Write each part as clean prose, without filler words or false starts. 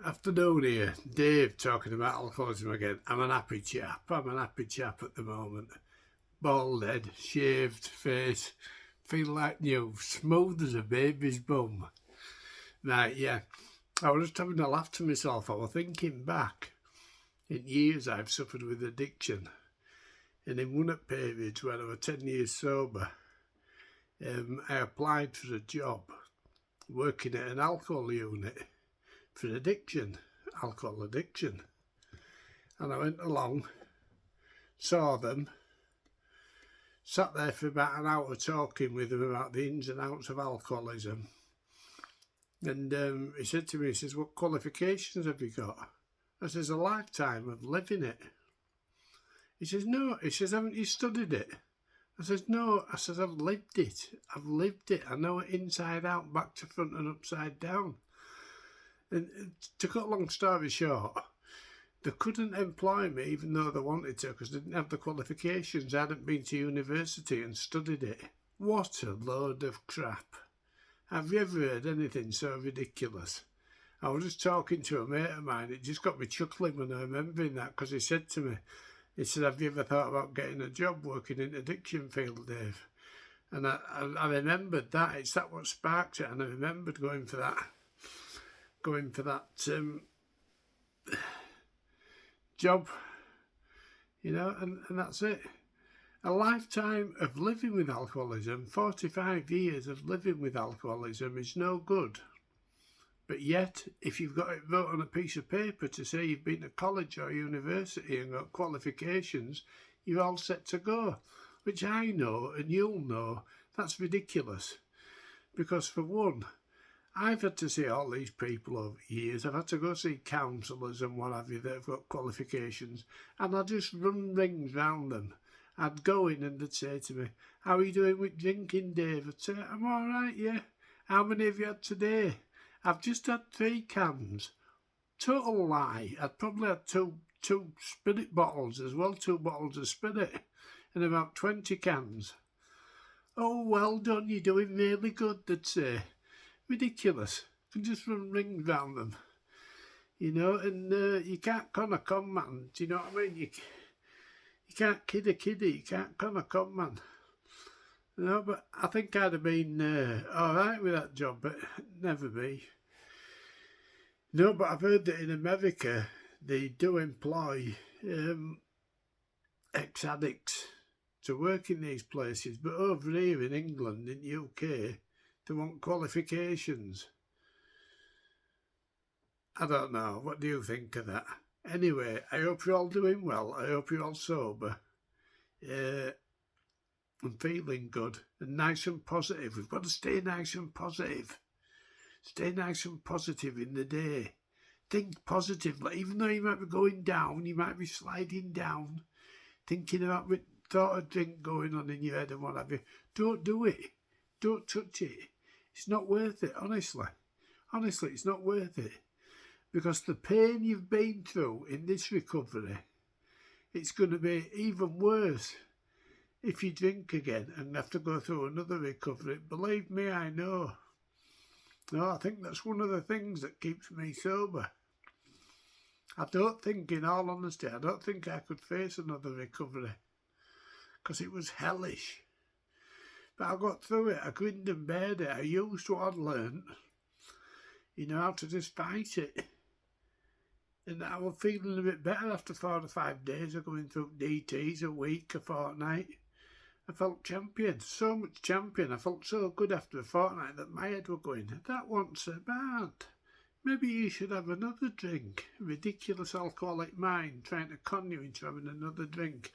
Afternoon here, Dave talking about alcoholism again. I'm an happy chap. I'm an happy chap at the moment. Bald head, shaved face, feel like new, smooth as a baby's bum. Right, yeah. I was just having a laugh to myself. I was thinking back in years I've suffered with addiction. And in one of the periods when I was 10 years sober, I applied for a job working at an alcohol unit for alcohol addiction. And I went along, saw them, sat there for about an hour talking with them about the ins and outs of alcoholism. And he said to me, he says, "What qualifications have you got?" I says, "A lifetime of living it." He says, "No." He says, "Haven't you studied it?" I says, "No." I says, "I've lived it. I've lived it. I know it inside out, back to front and upside down." And to cut a long story short, they couldn't employ me even though they wanted to because they didn't have the qualifications. I hadn't been to university and studied it. What a load of crap. Have you ever heard anything so ridiculous? I was just talking to a mate of mine. It just got me chuckling when I remembering that because he said to me, he said, "Have you ever thought about getting a job working in the addiction field, Dave?" And I remembered that. It's that what sparked it. And I remembered going for that job, and that's it. A lifetime of living with alcoholism, 45 years of living with alcoholism is no good. But yet, if you've got it wrote on a piece of paper to say you've been to college or university and got qualifications, you're all set to go. Which I know, and you'll know, that's ridiculous. Because for one, I've had to see all these people over years. I've had to go see counsellors and what have you that have got qualifications, and I just run rings round them. I'd go in and they'd say to me, "How are you doing with drinking, Dave?" I'd say, "I'm all right, yeah." "How many have you had today?" "I've just had 3 cans. Total lie. I'd probably had two spirit bottles as well, 2 bottles of spirit, and about 20 cans. "Oh, well done, you're doing really good," they'd say. Ridiculous. You can just run rings round them, and you can't con a con man, do you know what I mean? You can't kid a kiddie, you can't con a con man. But I think I'd have been alright with that job, but never be. No, but I've heard that in America they do employ ex-addicts to work in these places, but over here in England, in the UK, they want qualifications. I don't know. What do you think of that? Anyway, I hope you're all doing well. I hope you're all sober. I'm feeling good and nice and positive. We've got to stay nice and positive. Stay nice and positive in the day. Think positively. Even though you might be going down, you might be sliding down, thinking about thought of drink going on in your head and what have you. Don't do it. Don't touch it. It's not worth it, honestly. Honestly, it's not worth it. Because the pain you've been through in this recovery, it's going to be even worse if you drink again and have to go through another recovery. Believe me, I know. No, I think that's one of the things that keeps me sober. I don't think, in all honesty, I don't think I could face another recovery. Because it was hellish. But I got through it. I grinned and bared it. I used what I'd learnt. How to just fight it. And I was feeling a bit better after 4 or 5 days of going through DTs, a week, a fortnight. I felt champion, so much champion. I felt so good after a fortnight that my head was going, "That wasn't so bad. Maybe you should have another drink." Ridiculous alcoholic mind trying to con you into having another drink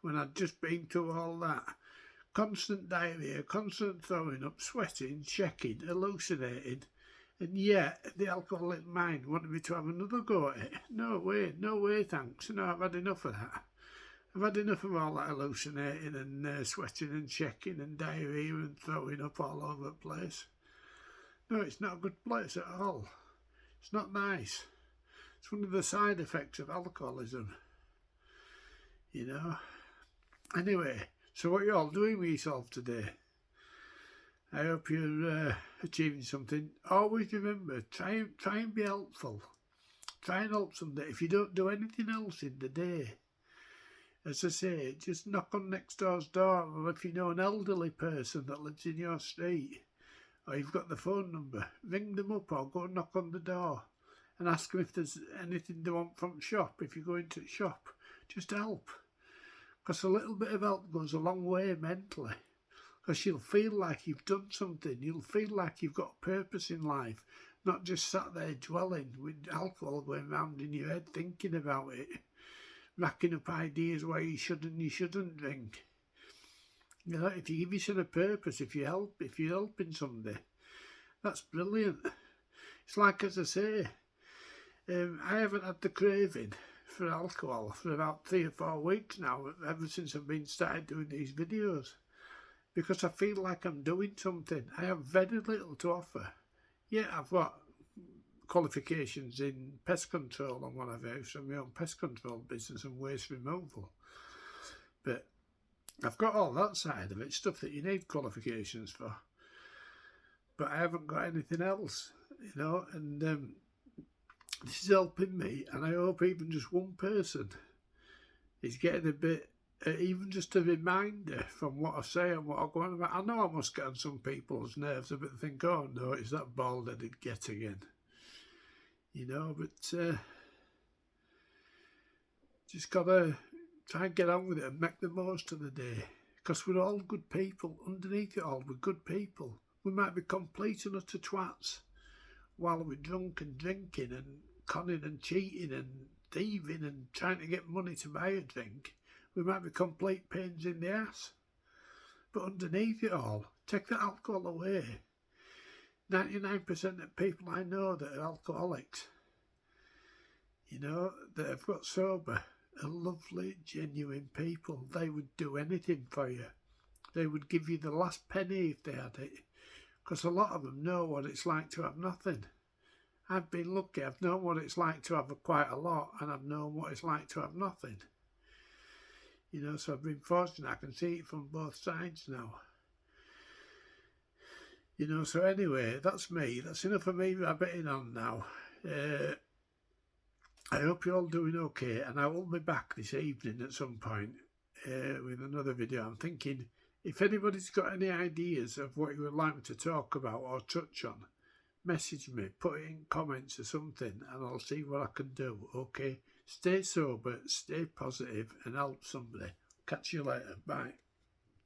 when I'd just been through all that. Constant diarrhea, constant throwing up, sweating, checking, hallucinating. And yet, the alcoholic mind wanted me to have another go at it. No way, thanks. No, I've had enough of that. I've had enough of all that hallucinating and sweating and checking and diarrhea and throwing up all over the place. No, it's not a good place at all. It's not nice. It's one of the side effects of alcoholism. Anyway, so what are you all doing with yourself today? I hope you're achieving something. Always remember, try and be helpful. Try and help somebody. If you don't do anything else in the day, as I say, just knock on next door's door, or if you know an elderly person that lives in your street, or you've got the phone number, ring them up or go and knock on the door and ask them if there's anything they want from the shop. If you go into the shop, just help. Because a little bit of help goes a long way mentally. Because you'll feel like you've done something. You'll feel like you've got a purpose in life, not just sat there dwelling with alcohol going round in your head thinking about it, racking up ideas why you should and you shouldn't drink. You know, if you give yourself a purpose, if you're helping somebody, that's brilliant. It's like, as I say, I haven't had the craving for alcohol for about 3 or 4 weeks now, ever since I've been started doing these videos, because I feel like I'm doing something. I have very little to offer. Yeah, I've got qualifications in pest control and whatever from my own pest control business and waste removal, but I've got all that side of it, stuff that you need qualifications for, but I haven't got anything else, you know, and this is helping me, and I hope even just one person is getting a bit, even just a reminder from what I say and what I go on about. I know I must get on some people's nerves a bit and think, oh no, it's that bald-headed get again, you know, but just gotta try and get on with it and make the most of the day, because we're all good people. Underneath it all, we're good people. We might be complete and utter twats while we're drunk and drinking and conning and cheating and thieving and trying to get money to buy a drink. We might be complete pains in the ass. But underneath it all, take the alcohol away. 99% of people I know that are alcoholics, you know, that have got sober, are lovely, genuine people. They would do anything for you. They would give you the last penny if they had it, because a lot of them know what it's like to have nothing. I've been lucky. I've known what it's like to have quite a lot, and I've known what it's like to have nothing. You know, so I've been fortunate. I can see it from both sides now. You know, so anyway, that's me. That's enough of me rabbiting on now. I hope you're all doing okay, and I will be back this evening at some point with another video. I'm thinking, if anybody's got any ideas of what you would like me to talk about or touch on, message me, put it in comments or something, and I'll see what I can do, okay? Stay sober, stay positive, and help somebody. Catch you later. Bye.